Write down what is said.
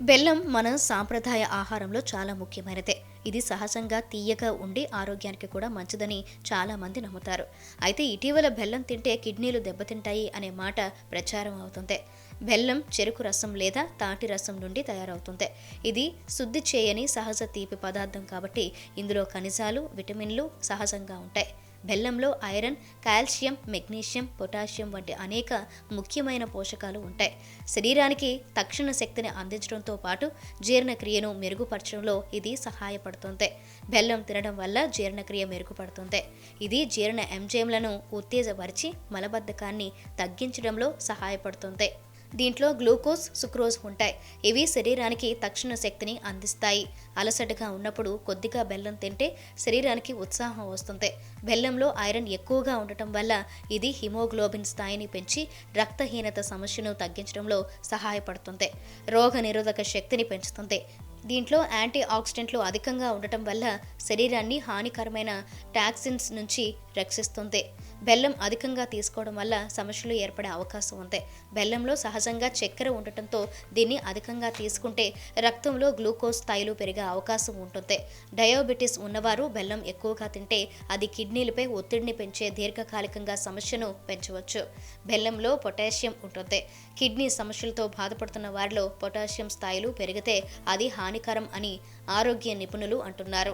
బెల్లం మన సాంప్రదాయ ఆహారంలో చాలా ముఖ్యమైనదే. ఇది సహజంగా తీయగా ఉండి ఆరోగ్యానికి కూడా మంచిదని చాలా మంది నమ్ముతారు. అయితే ఇటీవల బెల్లం తింటే కిడ్నీలు దెబ్బతింటాయి అనే మాట ప్రచారం అవుతుంది. బెల్లం చెరుకు రసం లేదా తాటి రసం నుండి తయారవుతుంది. ఇది శుద్ధి చేయని సహజ తీపి పదార్థం కాబట్టి ఇందులో ఖనిజాలు, విటమిన్లు సహజంగా ఉంటాయి. బెల్లంలో ఐరన్, కాల్షియం, మెగ్నీషియం, పొటాషియం వంటి అనేక ముఖ్యమైన పోషకాలు ఉంటాయి. శరీరానికి తక్షణ శక్తిని అందించడంతో పాటు జీర్ణక్రియను మెరుగుపరచడంలో ఇది సహాయపడుతుంది. బెల్లం తినడం వల్ల జీర్ణక్రియ మెరుగుపడుతుంది. ఇది జీర్ణ ఎంజైమ్లను ఉత్తేజపరిచి మలబద్ధకాన్ని తగ్గించడంలో సహాయపడుతుంది. దీంట్లో గ్లూకోజ్, సుక్రోజ్ ఉంటాయి. ఇవి శరీరానికి తక్షణ శక్తిని అందిస్తాయి. అలసటగా ఉన్నప్పుడు కొద్దిగా బెల్లం తింటే శరీరానికి ఉత్సాహం వస్తుంది. బెల్లంలో ఐరన్ ఎక్కువగా ఉండటం వల్ల ఇది హిమోగ్లోబిన్ స్థాయిని పెంచి రక్తహీనత సమస్యను తగ్గించడంలో సహాయపడుతుంది. రోగనిరోధక శక్తిని పెంచుతుంది. దీంట్లో యాంటీ ఆక్సిడెంట్లు అధికంగా ఉండటం వల్ల శరీరాన్ని హానికరమైన టాక్సిన్స్ నుంచి రక్షిస్తుంది. బెల్లం అధికంగా తీసుకోవడం వల్ల సమస్యలు ఏర్పడే అవకాశం ఉంది. బెల్లంలో సహజంగా చక్కెర ఉండటంతో దీన్ని అధికంగా తీసుకుంటే రక్తంలో గ్లూకోజ్ స్థాయిలు పెరిగే అవకాశం ఉంటుంది. డయాబెటిస్ ఉన్నవారు బెల్లం ఎక్కువగా తింటే అది కిడ్నీలపై ఒత్తిడిని పెంచే దీర్ఘకాలికంగా సమస్యను పెంచవచ్చు. బెల్లంలో పొటాషియం ఉంటుంది. కిడ్నీ సమస్యలతో బాధపడుతున్న వారిలో పొటాషియం స్థాయిలు పెరిగితే అది హానికరం అని ఆరోగ్య నిపుణులు అంటున్నారు.